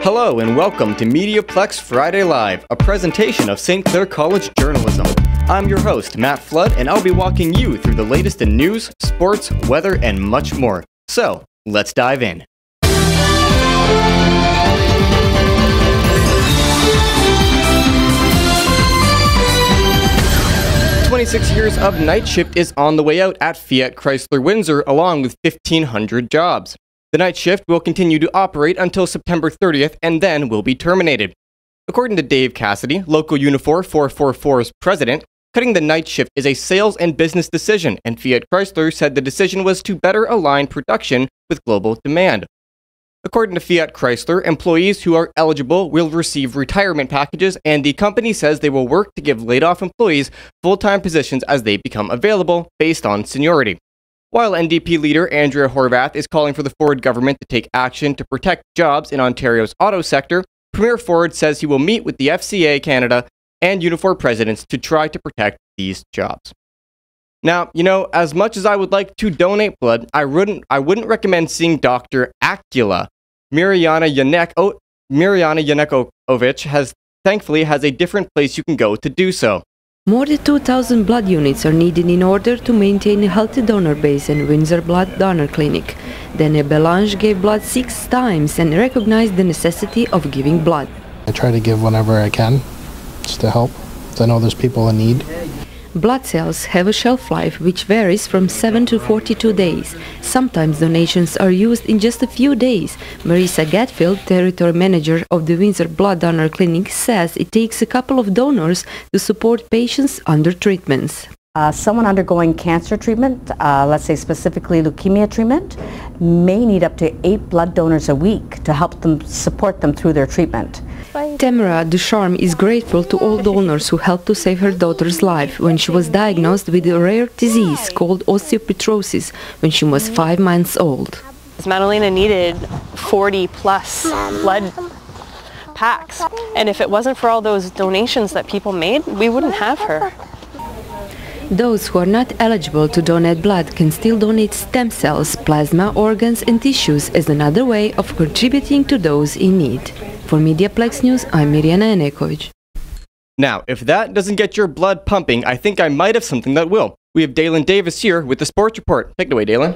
Hello and welcome to MediaPlex Friday Live, a presentation of St. Clair College Journalism. I'm your host, Matt Flood, and I'll be walking you through the latest in news, sports, weather, and much more. So, let's dive in. "26 years of night shift is on the way out at Fiat Chrysler Windsor, along with 1,500 jobs. The night shift will continue to operate until September 30th and then will be terminated. According to Dave Cassidy, local Unifor 444's president, cutting the night shift is a sales and business decision, and Fiat Chrysler said the decision was to better align production with global demand. According to Fiat Chrysler, employees who are eligible will receive retirement packages, and the company says they will work to give laid-off employees full-time positions as they become available based on seniority. While NDP leader Andrea Horwath is calling for the Ford government to take action to protect jobs in Ontario's auto sector, Premier Ford says he will meet with the FCA Canada and Unifor presidents to try to protect these jobs. Now, as much as I would like to donate blood, I wouldn't recommend seeing Dr. Acula. Mirjana Yanekovic thankfully has a different place you can go to do so. More than 2,000 blood units are needed in order to maintain a healthy donor base in Windsor Blood Donor Clinic. Danielle Haddad gave blood 6 times and recognized the necessity of giving blood. I try to give whenever I can, just to help, because I know there's people in need. Blood cells have a shelf life which varies from 7 to 42 days. Sometimes donations are used in just a few days. Marissa Gatfield, territory manager of the Windsor Blood Donor Clinic, says it takes a couple of donors to support patients under treatments. Someone undergoing cancer treatment, let's say specifically leukemia treatment, may need up to 8 blood donors a week to help them support them through their treatment. Tamara Ducharme is grateful to all donors who helped to save her daughter's life when she was diagnosed with a rare disease called osteopetrosis when she was 5 months old. Madalena needed 40 plus blood packs, and if it wasn't for all those donations that people made, we wouldn't have her. Those who are not eligible to donate blood can still donate stem cells, plasma, organs and tissues as another way of contributing to those in need. For MediaPlex News, I'm Mirjana Yanekovic. Now, if that doesn't get your blood pumping, I think I might have something that will. We have Dalen Davis here with the Sports Report. Take it away, Dalen.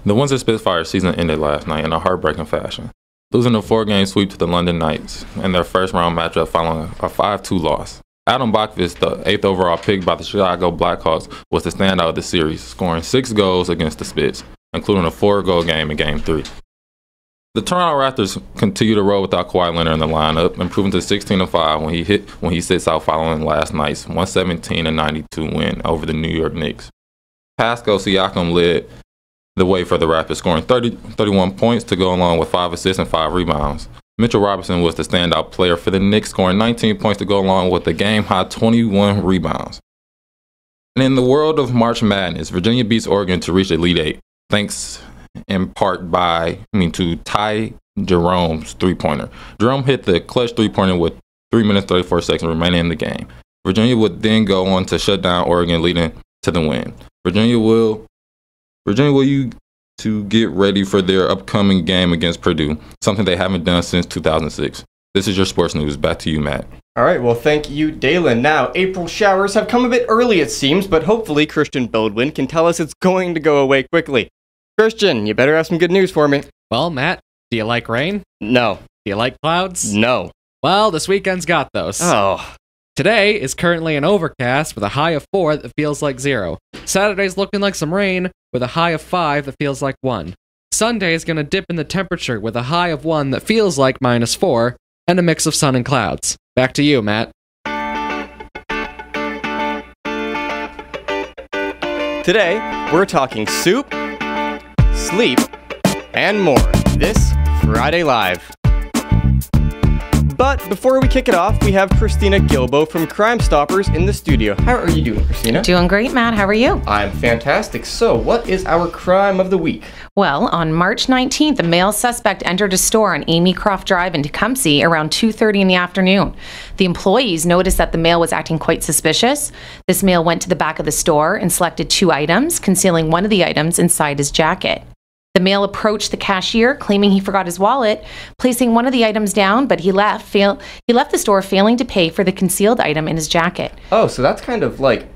The Windsor Spitfire season ended last night in a heartbreaking fashion, losing a 4-game sweep to the London Knights in their first-round matchup following a 5-2 loss. Adam Bachvis, the 8th overall pick by the Chicago Blackhawks, was the standout of the series, scoring 6 goals against the Spits, including a 4-goal game in Game 3. The Toronto Raptors continue to roll without Kawhi Leonard in the lineup, improving to 16-5 when he sits out following last night's 117-92 win over the New York Knicks. Pascal Siakam led the way for the Raptors, scoring 31 points to go along with 5 assists and 5 rebounds. Mitchell Robinson was the standout player for the Knicks, scoring 19 points to go along with the game-high 21 rebounds. And in the world of March Madness, Virginia beats Oregon to reach Elite Eight, thanks in part to Ty Jerome's three-pointer. Jerome hit the clutch three-pointer with 3 minutes 34 seconds remaining in the game. Virginia would then go on to shut down Oregon, leading to the win. Virginia will to get ready for their upcoming game against Purdue, something they haven't done since 2006. This is your sports news. Back to you, Matt. All right, well, thank you, Dalen. Now, April showers have come a bit early, it seems, but hopefully Christian Bodwin can tell us it's going to go away quickly. Christian, you better have some good news for me. Well, Matt, do you like rain? No. Do you like clouds? No. Well, this weekend's got those. Oh. Today is currently an overcast with a high of 4 that feels like 0. Saturday's looking like some rain with a high of 5 that feels like 1. Sunday is going to dip in the temperature with a high of 1 that feels like -4 and a mix of sun and clouds. Back to you, Matt. Today, we're talking soup, sleep, and more. This Friday Live. But before we kick it off, we have Christina Gilbo from Crime Stoppers in the studio. How are you doing, Christina? Doing great, Matt. How are you? I'm fantastic. So, what is our crime of the week? Well, on March 19th, a male suspect entered a store on Amy Croft Drive in Tecumseh around 2:30 in the afternoon. The employees noticed that the male was acting quite suspicious. This male went to the back of the store and selected 2 items, concealing one of the items inside his jacket. The male approached the cashier, claiming he forgot his wallet, placing one of the items down, but he left the store failing to pay for the concealed item in his jacket. Oh, so that's kind of like,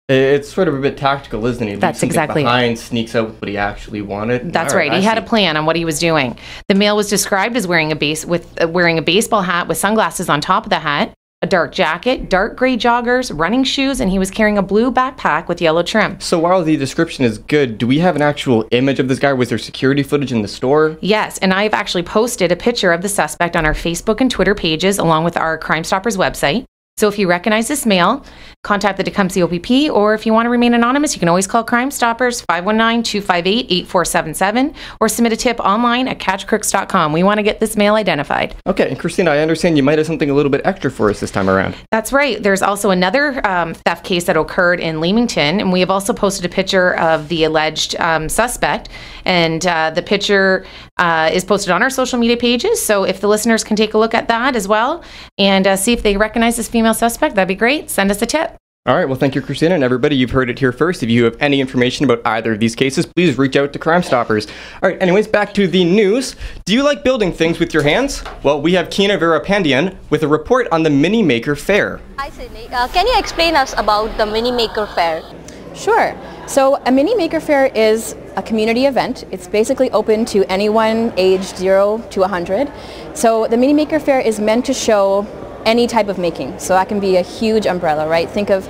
it's sort of a bit tactical, isn't it? That's exactly it. Behind, sneaks out what he actually wanted. That's right. He had a plan on what he was doing. The male was described as wearing a baseball hat with sunglasses on top of the hat, a dark jacket, dark gray joggers, running shoes, and he was carrying a blue backpack with yellow trim. So while the description is good, do we have an actual image of this guy? Was there security footage in the store? Yes, and I've actually posted a picture of the suspect on our Facebook and Twitter pages along with our Crime Stoppers website. So if you recognize this male, contact the Tecumseh OPP, or if you want to remain anonymous, you can always call Crime Stoppers 519-258-8477 or submit a tip online at catchcrooks.com. We want to get this male identified. Okay, and Christina, I understand you might have something a little bit extra for us this time around. That's right. There's also another theft case that occurred in Leamington, and we have also posted a picture of the alleged suspect, and the picture is posted on our social media pages. So if the listeners can take a look at that as well and see if they recognize this female suspect, that'd be great. Send us a tip. All right, well, thank you, Christina, and everybody, you've heard it here first. If you have any information about either of these cases, please reach out to Crime Stoppers. All right, anyways, back to the news. Do you like building things with your hands? Well, we have Kina Verapandian with a report on the Mini Maker Fair. Hi, Sydney. Can you explain us about the Mini Maker Fair? Sure. So a Mini Maker Fair is a community event. It's basically open to anyone aged 0 to 100. So the Mini Maker Fair is meant to show any type of making. So that can be a huge umbrella, right? Think of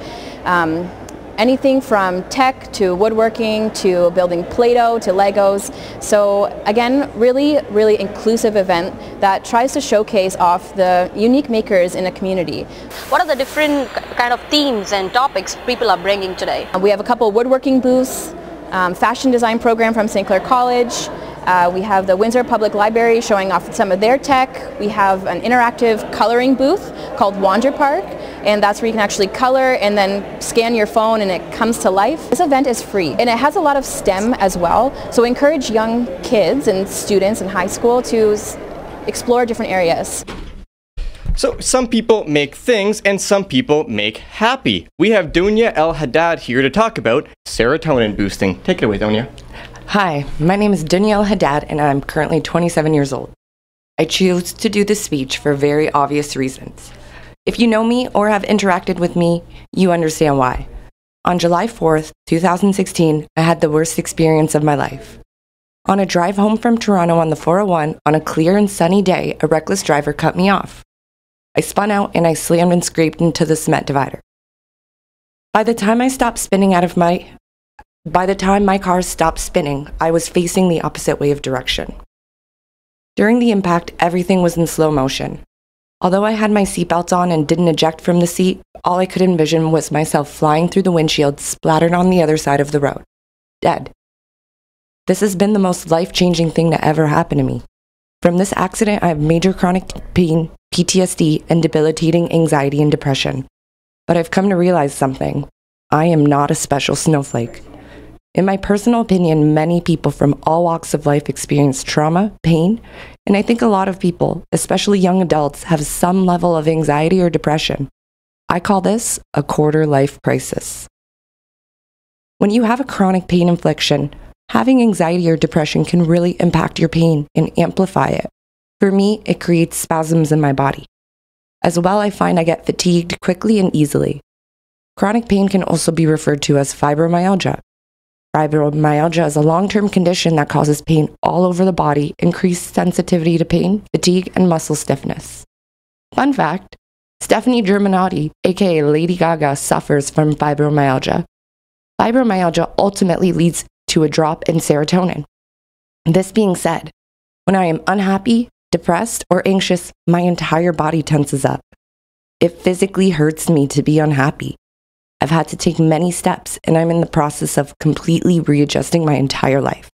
anything from tech to woodworking to building Play-Doh to Legos. So again, really inclusive event that tries to showcase off the unique makers in a community. What are the different kind of themes and topics people are bringing today? We have a couple woodworking booths, fashion design program from St. Clair College. We have the Windsor Public Library showing off some of their tech. We have an interactive coloring booth called Wander Park, and that's where you can actually color and then scan your phone and it comes to life. This event is free, and it has a lot of STEM as well, so encourage young kids and students in high school to explore different areas. So some people make things and some people make happy. We have Danielle Haddad here to talk about serotonin boosting. Take it away, Donia. Hi, my name is Danielle Haddad and I'm currently 27 years old. I choose to do this speech for very obvious reasons. If you know me or have interacted with me, you understand why. On July 4th, 2016, I had the worst experience of my life. On a drive home from Toronto on the 401, on a clear and sunny day, a reckless driver cut me off. I spun out and I slammed and scraped into the cement divider. By the time my car stopped spinning, I was facing the opposite way of direction. During the impact, everything was in slow motion. Although I had my seatbelt on and didn't eject from the seat, all I could envision was myself flying through the windshield, splattered on the other side of the road. Dead. This has been the most life-changing thing to ever happen to me. From this accident, I have major chronic pain, PTSD, and debilitating anxiety and depression. But I've come to realize something. I am not a special snowflake. In my personal opinion, many people from all walks of life experience trauma, pain, and I think a lot of people, especially young adults, have some level of anxiety or depression. I call this a quarter-life crisis. When you have a chronic pain infliction, having anxiety or depression can really impact your pain and amplify it. For me, it creates spasms in my body. As well, I find I get fatigued quickly and easily. Chronic pain can also be referred to as fibromyalgia. Fibromyalgia is a long-term condition that causes pain all over the body, increased sensitivity to pain, fatigue, and muscle stiffness. Fun fact, Stephanie Germanotti, aka Lady Gaga, suffers from fibromyalgia. Fibromyalgia ultimately leads to a drop in serotonin. This being said, when I am unhappy, depressed, or anxious, my entire body tenses up. It physically hurts me to be unhappy. I've had to take many steps, and I'm in the process of completely readjusting my entire life.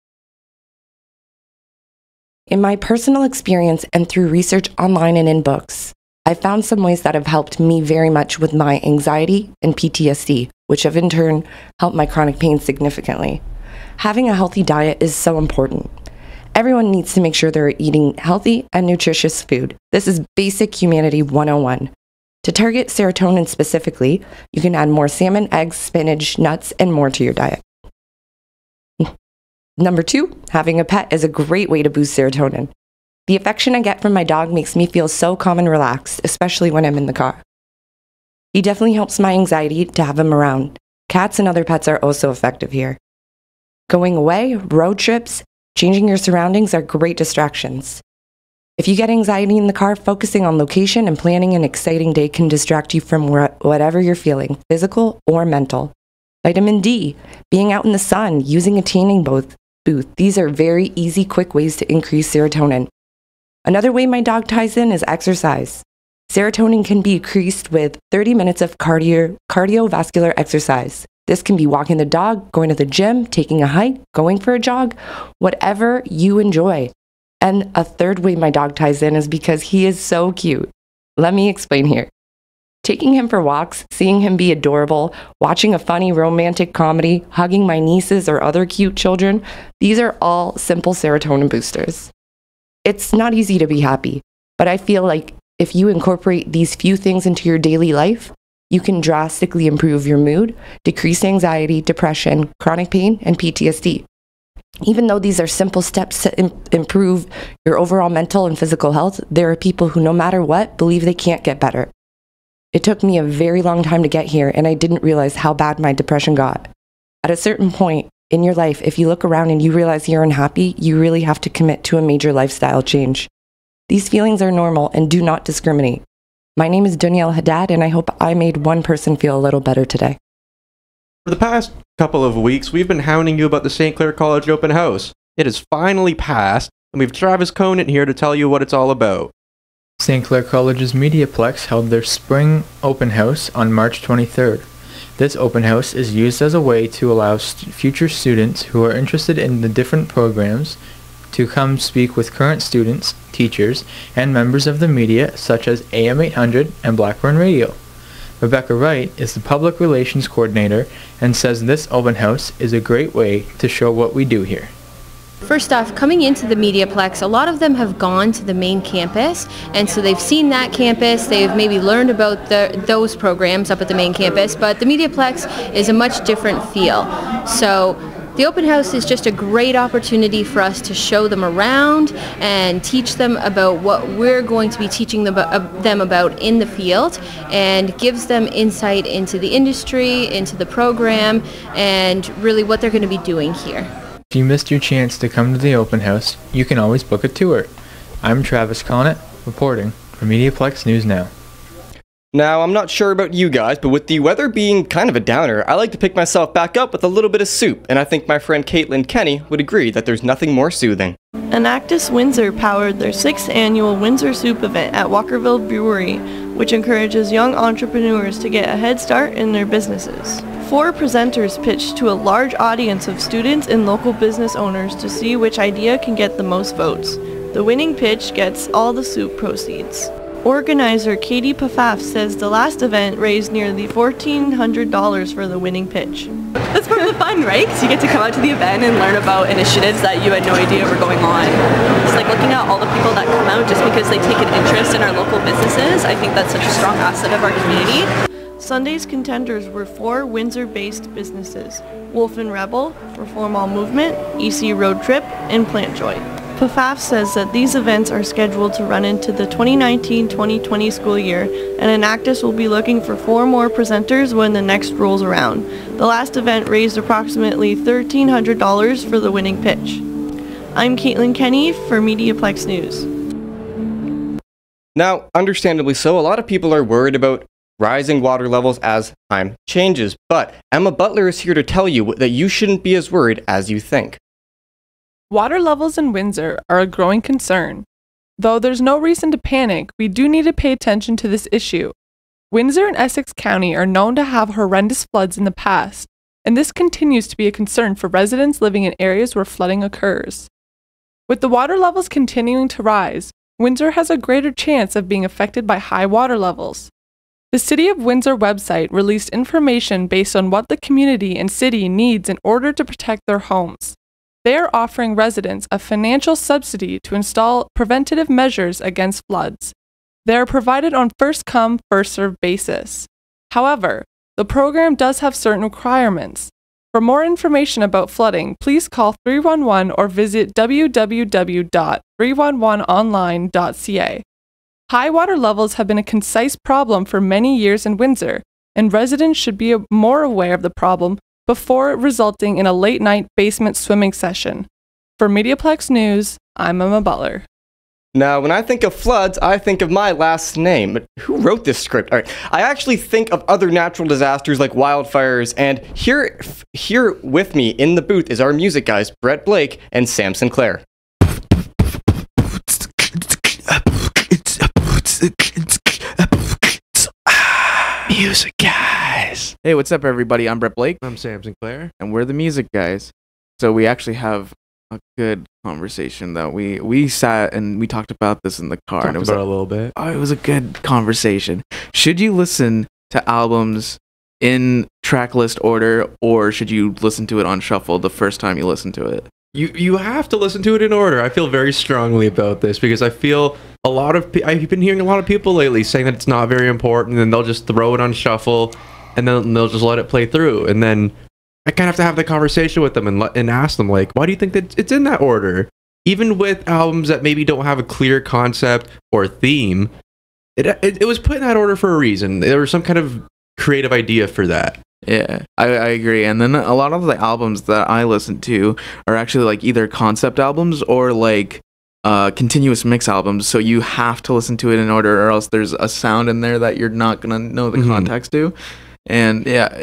In my personal experience and through research online and in books, I've found some ways that have helped me very much with my anxiety and PTSD, which have in turn helped my chronic pain significantly. Having a healthy diet is so important. Everyone needs to make sure they're eating healthy and nutritious food. This is basic humanity 101. To target serotonin specifically, you can add more salmon, eggs, spinach, nuts, and more to your diet. Number 2, having a pet is a great way to boost serotonin. The affection I get from my dog makes me feel so calm and relaxed, especially when I'm in the car. He definitely helps my anxiety to have him around. Cats and other pets are also effective here. Going away, road trips, changing your surroundings are great distractions. If you get anxiety in the car, focusing on location and planning an exciting day can distract you from whatever you're feeling, physical or mental. Vitamin D, being out in the sun, using a tanning booth. These are very easy, quick ways to increase serotonin. Another way my dog ties in is exercise. Serotonin can be increased with 30 minutes of cardiovascular exercise. This can be walking the dog, going to the gym, taking a hike, going for a jog, whatever you enjoy. And a third way my dog ties in is because he is so cute. Let me explain here. Taking him for walks, seeing him be adorable, watching a funny romantic comedy, hugging my nieces or other cute children, these are all simple serotonin boosters. It's not easy to be happy, but I feel like if you incorporate these few things into your daily life, you can drastically improve your mood, decrease anxiety, depression, chronic pain, and PTSD. Even though these are simple steps to improve your overall mental and physical health, there are people who, no matter what, believe they can't get better. It took me a very long time to get here, and I didn't realize how bad my depression got. At a certain point in your life, if you look around and you realize you're unhappy, you really have to commit to a major lifestyle change. These feelings are normal and do not discriminate. My name is Danielle Haddad, and I hope I made one person feel a little better today. For the past couple of weeks, we've been hounding you about the St. Clair College open house. It has finally passed, and we have Travis Conant here to tell you what it's all about. St. Clair College's MediaPlex held their spring open house on March 23rd. This open house is used as a way to allow future students who are interested in the different programs to come speak with current students, teachers, and members of the media such as AM 800 and Blackburn Radio. Rebecca Wright is the Public Relations Coordinator and says this open house is a great way to show what we do here. First off, coming into the MediaPlex, a lot of them have gone to the main campus, and so they've seen that campus, they've maybe learned about those programs up at the main campus, but the MediaPlex is a much different feel. So the open house is just a great opportunity for us to show them around and teach them about what we're going to be teaching them about in the field, and gives them insight into the industry, into the program, and really what they're going to be doing here. If you missed your chance to come to the open house, you can always book a tour. I'm Travis Conant, reporting for MediaPlex News Now. Now, I'm not sure about you guys, but with the weather being kind of a downer, I like to pick myself back up with a little bit of soup, and I think my friend Caitlin Kenny would agree that there's nothing more soothing. Enactus Windsor powered their 6th annual Windsor Soup event at Walkerville Brewery, which encourages young entrepreneurs to get a head start in their businesses. 4 presenters pitched to a large audience of students and local business owners to see which idea can get the most votes. The winning pitch gets all the soup proceeds. Organizer Katie Pafaf says the last event raised nearly $1,400 for the winning pitch. That's part of the fun, right? Because you get to come out to the event and learn about initiatives that you had no idea were going on. It's like looking at all the people that come out just because they take an interest in our local businesses. I think that's such a strong asset of our community. Sunday's contenders were 4 Windsor-based businesses: Wolf and Rebel, Reform All Movement, EC Road Trip, and Plant Joy. Pafaf says that these events are scheduled to run into the 2019-2020 school year, and Enactus will be looking for 4 more presenters when the next rolls around. The last event raised approximately $1,300 for the winning pitch. I'm Caitlin Kenny for MediaPlex News. Now, understandably so, a lot of people are worried about rising water levels as time changes, but Emma Butler is here to tell you that you shouldn't be as worried as you think. Water levels in Windsor are a growing concern. Though there's no reason to panic, we do need to pay attention to this issue. Windsor and Essex County are known to have horrendous floods in the past, and this continues to be a concern for residents living in areas where flooding occurs. With the water levels continuing to rise, Windsor has a greater chance of being affected by high water levels. The City of Windsor website released information based on what the community and city needs in order to protect their homes. They are offering residents a financial subsidy to install preventative measures against floods. They are provided on first-come, first-served basis. However, the program does have certain requirements. For more information about flooding, please call 311 or visit www.311online.ca. High water levels have been a concise problem for many years in Windsor, and residents should be more aware of the problem before resulting in a late-night basement swimming session. For MediaPlex News, I'm Emma Butler. Now, when I think of floods, I think of my last name. But who wrote this script? All right. I actually think of other natural disasters like wildfires, and here with me in the booth is our music guys, Brett Blake and Sam Sinclair. Music guys. Hey, what's up, everybody? I'm Brett Blake. I'm Sam Sinclair. And we're the music guys. So we actually have a good conversation that we sat and we talked about this in the car. Talked and it was about it a little bit. Oh, it was a good conversation. Should you listen to albums in track list order, or should you listen to it on shuffle the first time you listen to it? You have to listen to it in order. I feel very strongly about this because I feel I've been hearing a lot of people lately saying that it's not very important, and they'll just throw it on shuffle, and then they'll just let it play through, and then I kind of have to have the conversation with them and ask them, like, why do you think that it's in that order? Even with albums that maybe don't have a clear concept or theme, it was put in that order for a reason. There was some kind of creative idea for that. Yeah, I agree. And then a lot of the albums that I listen to are actually like either concept albums or like continuous mix albums. So you have to listen to it in order, or else there's a sound in there that you're not gonna know the context to. And yeah,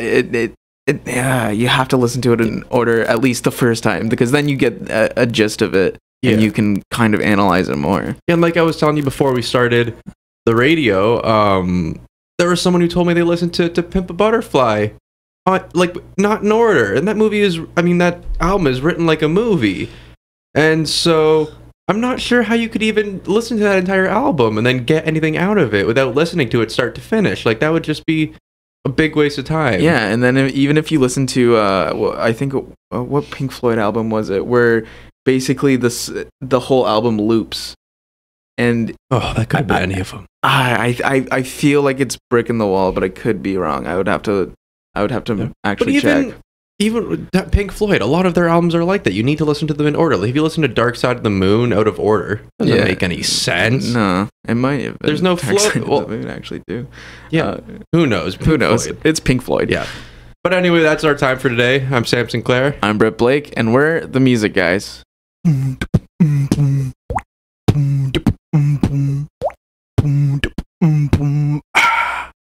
yeah, you have to listen to it in order at least the first time, because then you get a gist of it, and you can kind of analyze it more. Yeah, and like I was telling you before we started the radio, there was someone who told me they listened to Pimp a Butterfly, like not in order, and that album is written like a movie, and so I'm not sure how you could even listen to that entire album and then get anything out of it without listening to it start to finish. Like, that would just be a big waste of time. Yeah, and then even if you listen to, I think, what Pink Floyd album was it, where basically the whole album loops, and that could be any of them. I feel like it's brick in the wall, but I could be wrong. I would have to actually check. Even that Pink Floyd, a lot of their albums are like that. You need to listen to them in order. Like, if you listen to Dark Side of the Moon out of order, doesn't make any sense. No, it might have been. There's no flow. Well, the Moon actually do. Yeah, who knows? Who knows? Floyd. It's Pink Floyd. Yeah. But anyway, that's our time for today. I'm Sam Sinclair. I'm Brett Blake, and we're the music guys.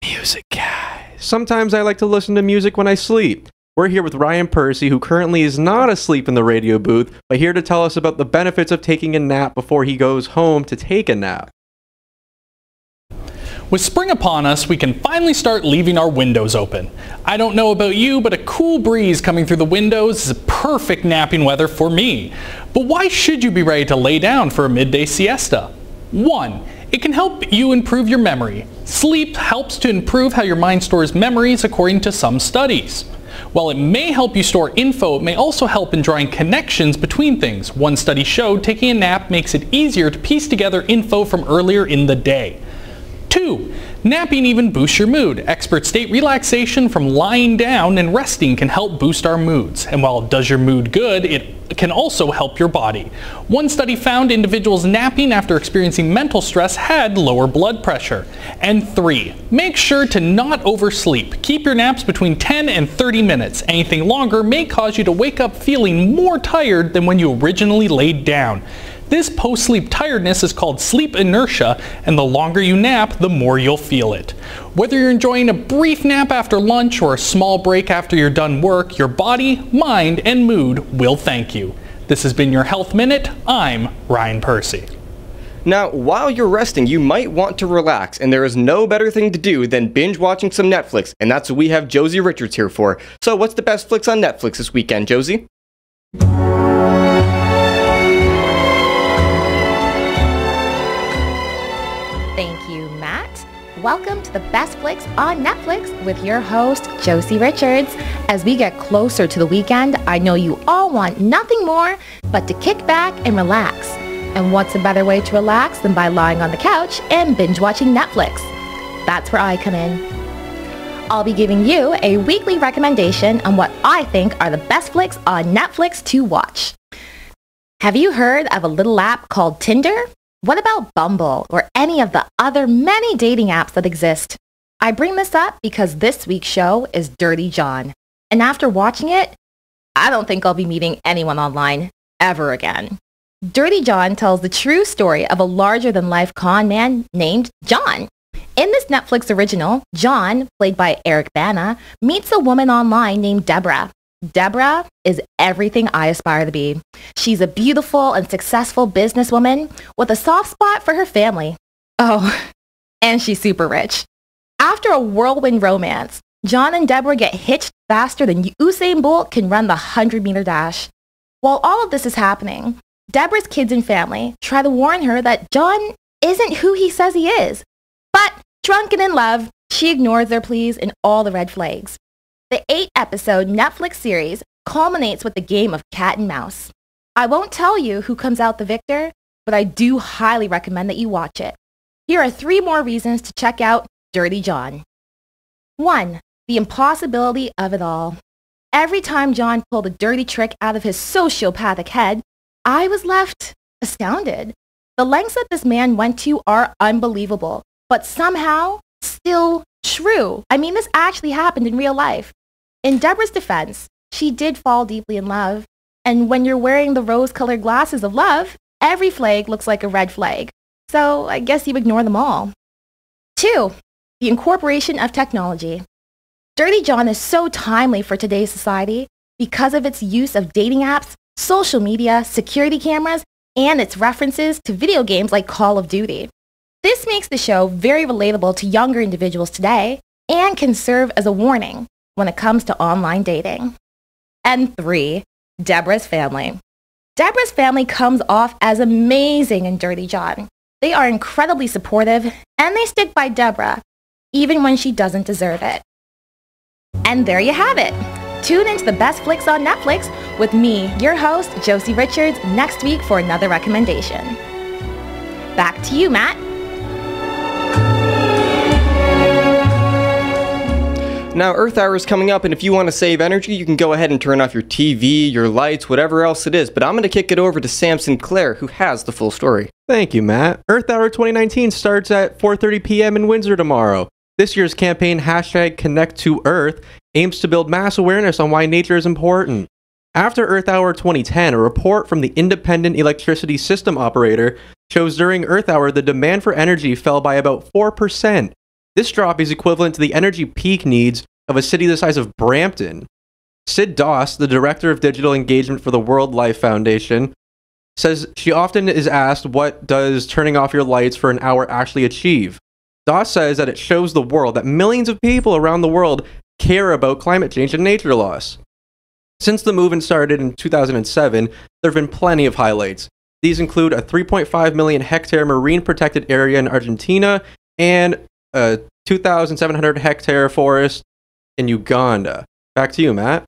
Music guys. Sometimes I like to listen to music when I sleep. We're here with Ryan Percy, who currently is not asleep in the radio booth, but here to tell us about the benefits of taking a nap before he goes home to take a nap. With spring upon us, we can finally start leaving our windows open. I don't know about you, but a cool breeze coming through the windows is perfect napping weather for me. But why should you be ready to lay down for a midday siesta? 1. It can help you improve your memory. Sleep helps to improve how your mind stores memories, according to some studies. While it may help you store info, it may also help in drawing connections between things. One study showed taking a nap makes it easier to piece together info from earlier in the day. 2. Napping even boosts your mood. Experts state relaxation from lying down and resting can help boost our moods. And while it does your mood good, it can also help your body. One study found individuals napping after experiencing mental stress had lower blood pressure. And 3. Make sure to not oversleep. Keep your naps between 10 and 30 minutes. Anything longer may cause you to wake up feeling more tired than when you originally laid down. This post-sleep tiredness is called sleep inertia, and the longer you nap, the more you'll feel it. Whether you're enjoying a brief nap after lunch or a small break after you're done work, your body, mind, and mood will thank you. This has been your Health Minute. I'm Ryan Percy. Now, while you're resting, you might want to relax, and there is no better thing to do than binge watching some Netflix, and that's what we have Josie Richards here for. So what's the best flicks on Netflix this weekend, Josie? Thank you, Matt. Welcome to the Best Flicks on Netflix with your host, Josie Richards. As we get closer to the weekend, I know you all want nothing more but to kick back and relax. And what's a better way to relax than by lying on the couch and binge watching Netflix? That's where I come in. I'll be giving you a weekly recommendation on what I think are the best flicks on Netflix to watch. Have you heard of a little app called Tinder? What about Bumble or any of the other many dating apps that exist? I bring this up because this week's show is Dirty John. And after watching it, I don't think I'll be meeting anyone online ever again. Dirty John tells the true story of a larger-than-life con man named John. In this Netflix original, John, played by Eric Bana, meets a woman online named Deborah. Deborah is everything I aspire to be. She's a beautiful and successful businesswoman with a soft spot for her family. Oh, and she's super rich. After a whirlwind romance, John and Deborah get hitched faster than Usain Bolt can run the 100-meter dash. While all of this is happening, Deborah's kids and family try to warn her that John isn't who he says he is. But drunken in love, she ignores their pleas and all the red flags. The 8-episode Netflix series culminates with the game of cat and mouse. I won't tell you who comes out the victor, but I do highly recommend that you watch it. Here are 3 more reasons to check out Dirty John. 1. The impossibility of it all. Every time John pulled a dirty trick out of his sociopathic head, I was left astounded. The lengths that this man went to are unbelievable, but somehow still true. I mean, this actually happened in real life. In Deborah's defense, she did fall deeply in love. And when you're wearing the rose-colored glasses of love, every flag looks like a red flag. So I guess you ignore them all. 2. The incorporation of technology. Dirty John is so timely for today's society because of its use of dating apps, social media, security cameras, and its references to video games like Call of Duty. This makes the show very relatable to younger individuals today and can serve as a warning when it comes to online dating. And 3, Deborah's family. Deborah's family comes off as amazing in Dirty John. They are incredibly supportive and they stick by Deborah, even when she doesn't deserve it. And there you have it. Tune into the best flicks on Netflix with me, your host, Josie Richards, next week for another recommendation. Back to you, Matt. Now, Earth Hour is coming up, and if you want to save energy, you can go ahead and turn off your TV, your lights, whatever else it is. But I'm going to kick it over to Samson Clair, who has the full story. Thank you, Matt. Earth Hour 2019 starts at 4:30 p.m. in Windsor tomorrow. This year's campaign, #ConnectToEarth, aims to build mass awareness on why nature is important. After Earth Hour 2010, a report from the Independent Electricity System Operator shows during Earth Hour the demand for energy fell by about 4%. This drop is equivalent to the energy peak needs of a city the size of Brampton. Sid Doss, the Director of Digital Engagement for the World Life Foundation, says she often is asked, what does turning off your lights for an hour actually achieve? Doss says that it shows the world that millions of people around the world care about climate change and nature loss. Since the movement started in 2007, there have been plenty of highlights. These include a 3.5 million hectare marine protected area in Argentina and a 2,700 hectare forest in Uganda. Back to you, Matt.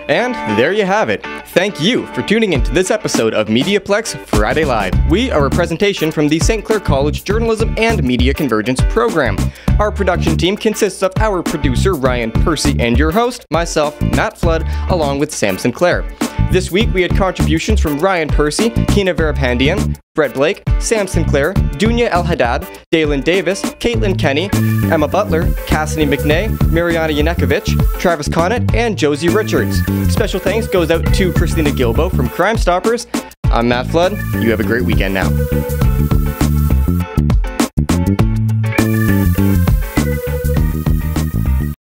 And there you have it. Thank you for tuning in to this episode of MediaPlex Friday Live. We are a presentation from the St. Clair College Journalism and Media Convergence program. Our production team consists of our producer, Ryan Percy, and your host, myself, Matt Flood, along with Samson Clair. This week, we had contributions from Ryan Percy, Kina Verapandian, Brett Blake, Sam Sinclair, Danielle Haddad, Dalen Davis, Caitlin Kenny, Emma Butler, Cassidy McNay, Mariana Yanekovich, Travis Connett, and Josie Richards. Special thanks goes out to Christina Gilbo from Crime Stoppers. I'm Matt Flood. You have a great weekend now.